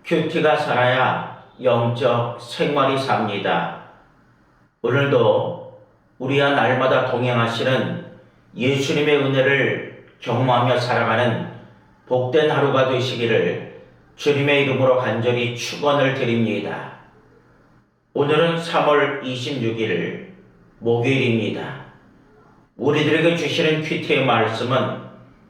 큐티가 살아야 영적 생활이 삽니다. 오늘도 우리와 날마다 동행하시는 예수님의 은혜를 경험하며 살아가는 복된 하루가 되시기를 주님의 이름으로 간절히 축원을 드립니다. 오늘은 3월 26일 목요일입니다. 우리들에게 주시는 큐티의 말씀은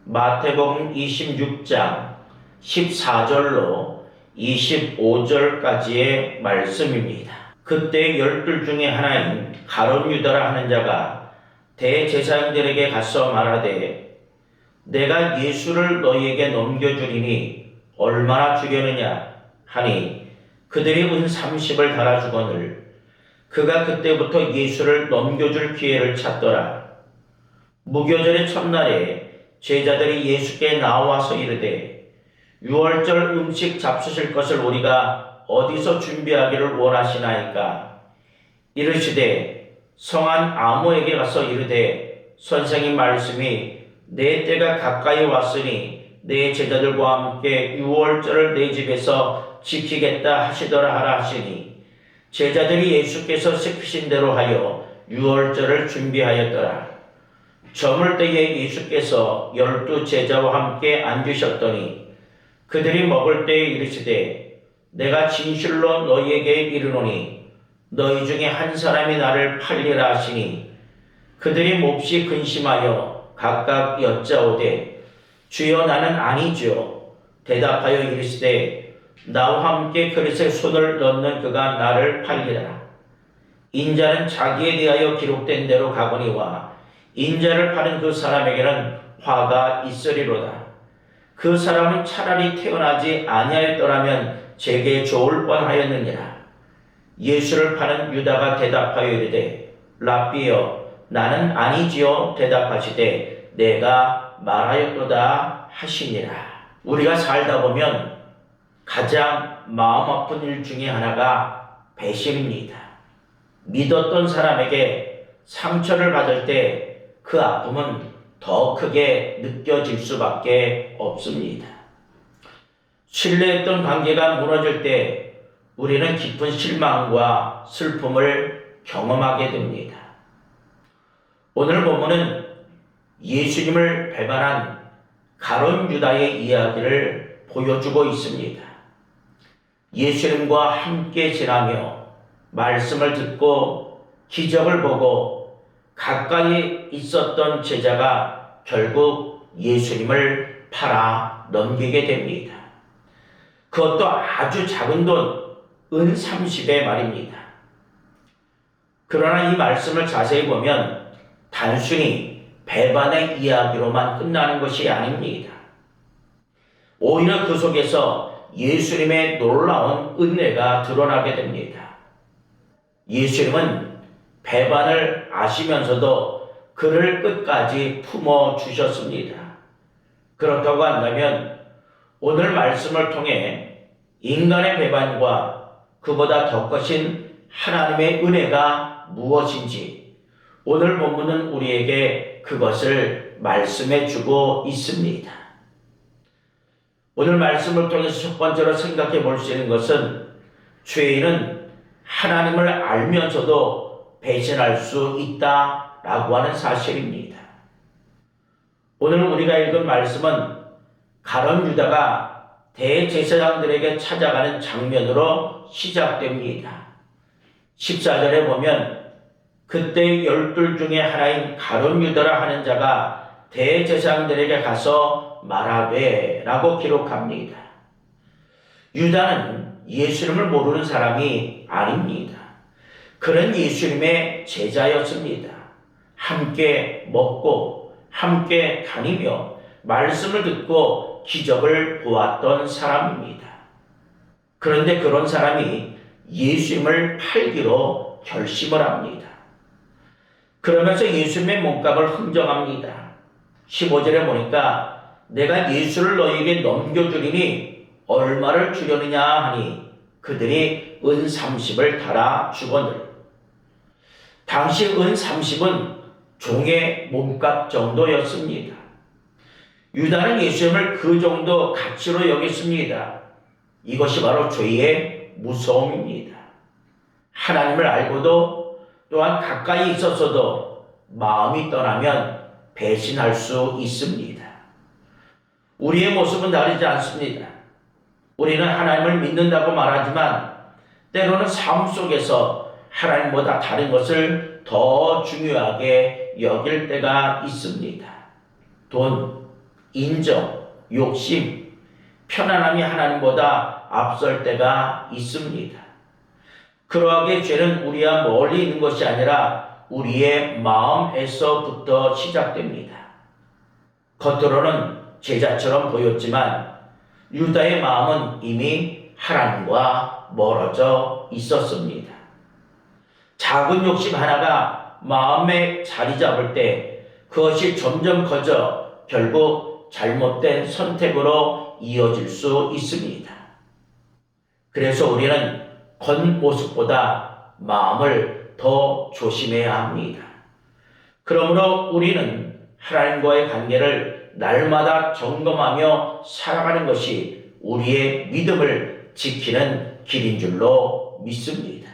마태복음 26장 14절로 25절까지의 말씀입니다. 그때 12 중에 하나인 가룟 유다라 하는 자가 대제사장들에게 가서 말하되 내가 예수를 너희에게 넘겨주리니 얼마나 주려느냐 하니 그들이 은 30을 달아주거늘 그가 그때부터 예수를 넘겨줄 기회를 찾더라. 무교절의 첫날에 제자들이 예수께 나와서 이르되 유월절 음식 잡수실 것을 우리가 어디서 준비하기를 원하시나이까? 이르시되 성한 아무에게 가서 이르되 선생님 말씀이 내 때가 가까이 왔으니 내 제자들과 함께 유월절을 내 집에서 지키겠다 하시더라 하라 하시니 제자들이 예수께서 시키신 대로 하여 유월절을 준비하였더라. 저물 때에 예수께서 12 제자와 함께 앉으셨더니 그들이 먹을 때에 이르시되 내가 진실로 너희에게 이르노니 너희 중에 한 사람이 나를 팔리라 하시니 그들이 몹시 근심하여 각각 여짜오되 주여 나는 아니죠. 대답하여 이르시되 나와 함께 그릇에 손을 넣는 그가 나를 팔리라. 인자는 자기에 대하여 기록된 대로 가거니와 인자를 파는 그 사람에게는 화가 있으리로다. 그 사람은 차라리 태어나지 아니하였더라면 제게 좋을 뻔하였느니라. 예수를 파는 유다가 대답하여 이르되 랍비여 나는 아니지요. 대답하시되 내가 말하였도다 하시니라. 우리가 살다 보면 가장 마음 아픈 일 중에 하나가 배신입니다. 믿었던 사람에게 상처를 받을 때 그 아픔은 더 크게 느껴질 수밖에 없습니다. 신뢰했던 관계가 무너질 때 우리는 깊은 실망과 슬픔을 경험하게 됩니다. 오늘 본문은 예수님을 배반한 가룟 유다의 이야기를 보여주고 있습니다. 예수님과 함께 지나며 말씀을 듣고 기적을 보고 가까이 있었던 제자가 결국 예수님을 팔아 넘기게 됩니다. 그것도 아주 작은 돈, 은 30의 말입니다. 그러나 이 말씀을 자세히 보면 단순히 배반의 이야기로만 끝나는 것이 아닙니다. 오히려 그 속에서 예수님의 놀라운 은혜가 드러나게 됩니다. 예수님은 배반을 아시면서도 그를 끝까지 품어주셨습니다. 그렇다고 한다면 오늘 말씀을 통해 인간의 배반과 그보다 더 커진 하나님의 은혜가 무엇인지 오늘 본문은 우리에게 그것을 말씀해 주고 있습니다. 오늘 말씀을 통해서 첫 번째로 생각해 볼 수 있는 것은 죄인은 하나님을 알면서도 배신할 수 있다라고 하는 사실입니다. 오늘 우리가 읽은 말씀은 가룟 유다가 대제사장들에게 찾아가는 장면으로 시작됩니다. 14절에 보면 그때 12 중에 하나인 가룟 유다라 하는 자가 대제사장들에게 가서 말하되 라고 기록합니다. 유다는 예수님을 모르는 사람이 아닙니다. 그는 예수님의 제자였습니다. 함께 먹고 함께 다니며 말씀을 듣고 기적을 보았던 사람입니다. 그런데 그런 사람이 예수님을 팔기로 결심을 합니다. 그러면서 예수님의 몸값을 흥정합니다. 15절에 보니까 내가 예수를 너희에게 넘겨주리니 얼마를 주려느냐 하니 그들이 은 30을 달아 주거늘. 당시 은 30은 종의 몸값 정도였습니다. 유다는 예수님을 그 정도 가치로 여겼습니다. 이것이 바로 죄의 무서움입니다. 하나님을 알고도 또한 가까이 있었어도 마음이 떠나면 배신할 수 있습니다. 우리의 모습은 다르지 않습니다. 우리는 하나님을 믿는다고 말하지만 때로는 삶 속에서 하나님보다 다른 것을 더 중요하게 여길 때가 있습니다. 돈, 인정, 욕심, 편안함이 하나님보다 앞설 때가 있습니다. 그러하게 죄는 우리와 멀리 있는 것이 아니라 우리의 마음에서부터 시작됩니다. 겉으로는 제자처럼 보였지만 유다의 마음은 이미 하나님과 멀어져 있었습니다. 작은 욕심 하나가 마음에 자리 잡을 때 그것이 점점 커져 결국 잘못된 선택으로 이어질 수 있습니다. 그래서 우리는 겉모습보다 마음을 더 조심해야 합니다. 그러므로 우리는 하나님과의 관계를 날마다 점검하며 살아가는 것이 우리의 믿음을 지키는 길인 줄로 믿습니다.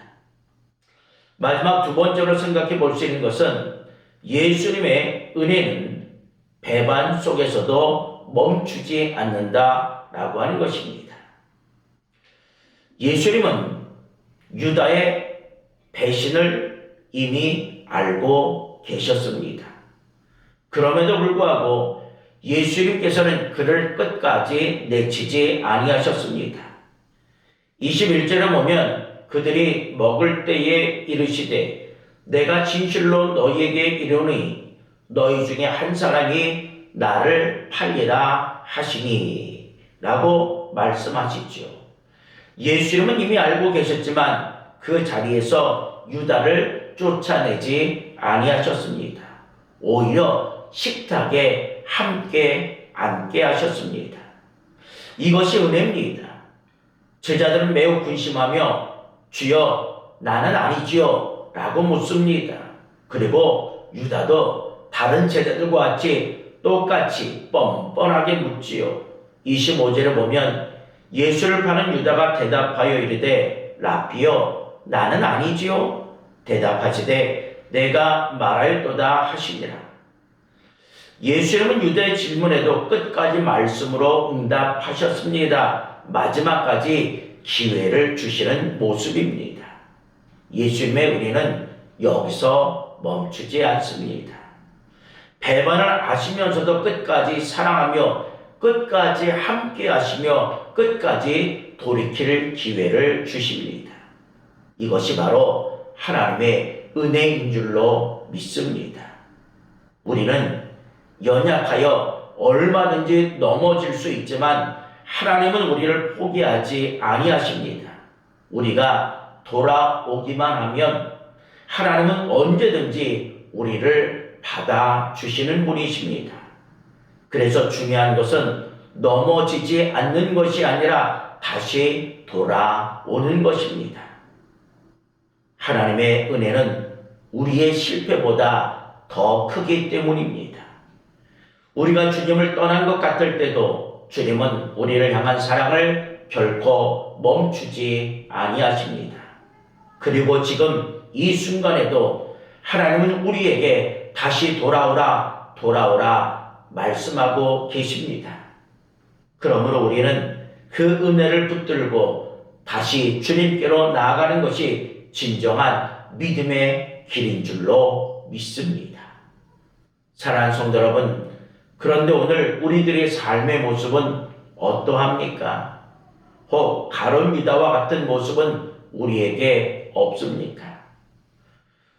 마지막 두 번째로 생각해 볼 수 있는 것은 예수님의 은혜는 배반 속에서도 멈추지 않는다라고 하는 것입니다. 예수님은 유다의 배신을 이미 알고 계셨습니다. 그럼에도 불구하고 예수님께서는 그를 끝까지 내치지 아니하셨습니다. 21절에 보면 그들이 먹을 때에 이르시되 내가 진실로 너희에게 이르노니 너희 중에 한 사람이 나를 팔리라 하시니 라고 말씀하시죠. 예수님은 이미 알고 계셨지만 그 자리에서 유다를 쫓아내지 아니하셨습니다. 오히려 식탁에 함께 앉게 하셨습니다. 이것이 은혜입니다. 제자들은 매우 근심하며 주여 나는 아니지요 라고 묻습니다. 그리고 유다도 다른 제자들과 같이 똑같이 뻔뻔하게 묻지요. 25절에 보면 예수를 파는 유다가 대답하여 이르되 라삐여 나는 아니지요. 대답하시되 내가 말하였도다 하시니라. 예수님은 유다의 질문에도 끝까지 말씀으로 응답하셨습니다. 마지막까지 기회를 주시는 모습입니다. 예수님의 은혜는 여기서 멈추지 않습니다. 배반을 아시면서도 끝까지 사랑하며 끝까지 함께 하시며 끝까지 돌이킬 기회를 주십니다. 이것이 바로 하나님의 은혜인 줄로 믿습니다. 우리는 연약하여 얼마든지 넘어질 수 있지만 하나님은 우리를 포기하지 아니하십니다. 우리가 돌아오기만 하면 하나님은 언제든지 우리를 받아주시는 분이십니다. 그래서 중요한 것은 넘어지지 않는 것이 아니라 다시 돌아오는 것입니다. 하나님의 은혜는 우리의 실패보다 더 크기 때문입니다. 우리가 주님을 떠난 것 같을 때도 주님은 우리를 향한 사랑을 결코 멈추지 아니하십니다. 그리고 지금 이 순간에도 하나님은 우리에게 다시 돌아오라 말씀하고 계십니다. 그러므로 우리는 그 은혜를 붙들고 다시 주님께로 나아가는 것이 진정한 믿음의 길인 줄로 믿습니다. 사랑하는 성도 여러분, 그런데 오늘 우리들의 삶의 모습은 어떠합니까? 혹 가룟 유다와 같은 모습은 우리에게 없습니까?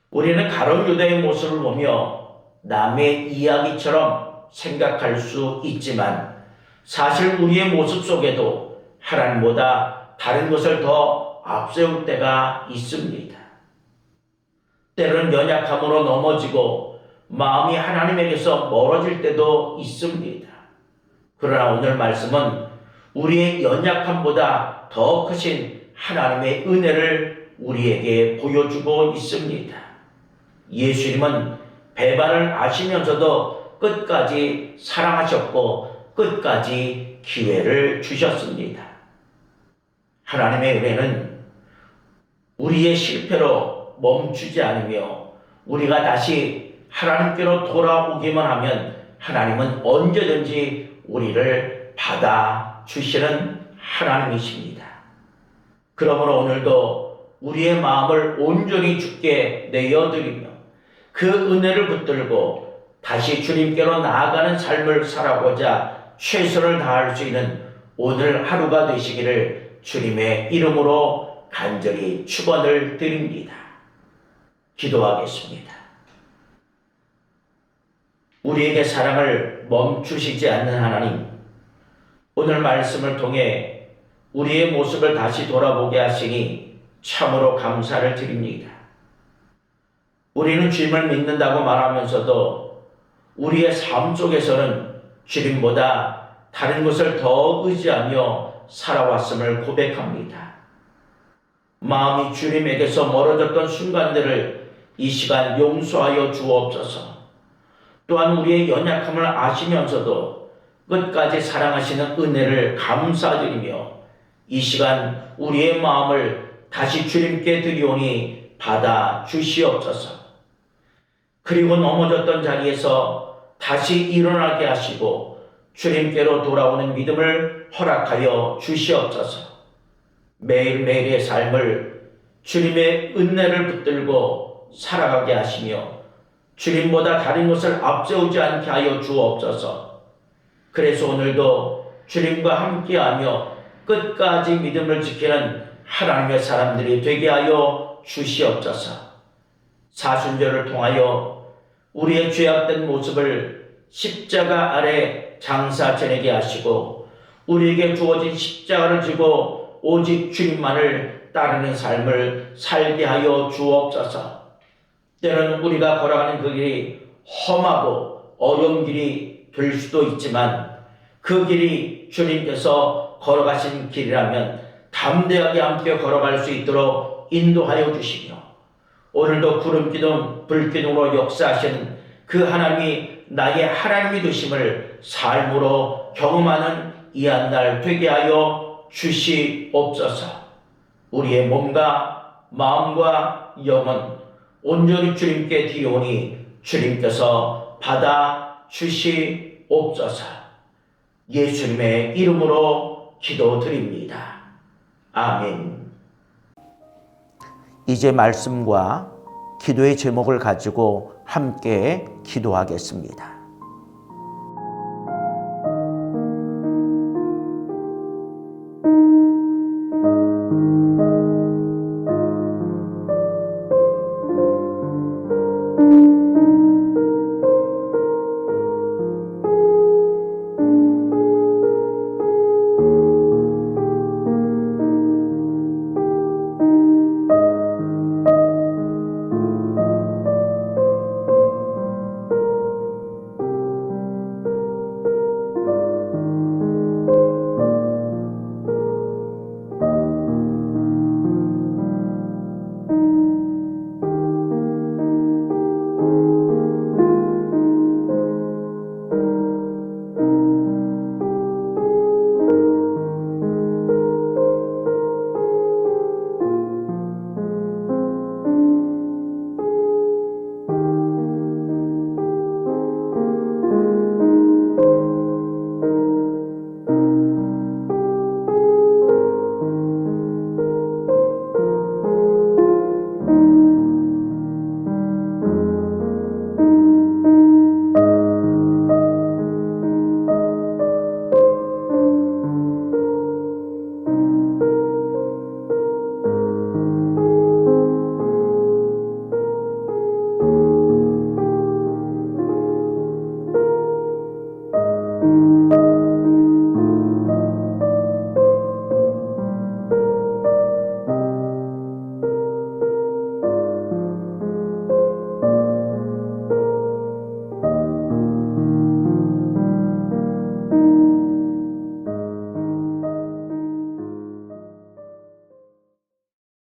우리는 가룟 유다의 모습을 보며 남의 이야기처럼 생각할 수 있지만 사실 우리의 모습 속에도 하나님보다 다른 것을 더 앞세울 때가 있습니다. 때로는 연약함으로 넘어지고 마음이 하나님에게서 멀어질 때도 있습니다. 그러나 오늘 말씀은 우리의 연약함보다 더 크신 하나님의 은혜를 우리에게 보여주고 있습니다. 예수님은 배반을 아시면서도 끝까지 사랑하셨고 끝까지 기회를 주셨습니다. 하나님의 은혜는 우리의 실패로 멈추지 않으며 우리가 다시 하나님께로 돌아오기만 하면 하나님은 언제든지 우리를 받아주시는 하나님이십니다. 그러므로 오늘도 우리의 마음을 온전히 주께 내어드리며 그 은혜를 붙들고 다시 주님께로 나아가는 삶을 살아보자 최선을 다할 수 있는 오늘 하루가 되시기를 주님의 이름으로 간절히 축원을 드립니다. 기도하겠습니다. 우리에게 사랑을 멈추시지 않는 하나님, 오늘 말씀을 통해 우리의 모습을 다시 돌아보게 하시니 참으로 감사를 드립니다. 우리는 주님을 믿는다고 말하면서도 우리의 삶 속에서는 주님보다 다른 것을 더 의지하며 살아왔음을 고백합니다. 마음이 주님에게서 멀어졌던 순간들을 이 시간 용서하여 주옵소서. 또한 우리의 연약함을 아시면서도 끝까지 사랑하시는 은혜를 감사드리며 이 시간 우리의 마음을 다시 주님께 드리오니 받아 주시옵소서. 그리고 넘어졌던 자리에서 다시 일어나게 하시고 주님께로 돌아오는 믿음을 허락하여 주시옵소서. 매일매일의 삶을 주님의 은혜를 붙들고 살아가게 하시며 주님보다 다른 것을 앞세우지 않게 하여 주옵소서. 그래서 오늘도 주님과 함께하며 끝까지 믿음을 지키는 하나님의 사람들이 되게 하여 주시옵소서. 사순절을 통하여 우리의 죄악된 모습을 십자가 아래 장사 지내게 하시고 우리에게 주어진 십자가를 지고 오직 주님만을 따르는 삶을 살게 하여 주옵소서. 때로는 우리가 걸어가는 그 길이 험하고 어려운 길이 될 수도 있지만 그 길이 주님께서 걸어가신 길이라면 담대하게 함께 걸어갈 수 있도록 인도하여 주시며 오늘도 구름기둥 불기둥으로 역사하시는 그 하나님이 나의 하나님이 되심을 삶으로 경험하는 이 한 날 되게 하여 주시옵소서. 우리의 몸과 마음과 영혼 온전히 주님께 드리오니 주님께서 받아 주시옵소서. 예수님의 이름으로 기도드립니다. 아멘. 이제 말씀과 기도의 제목을 가지고 함께 기도하겠습니다.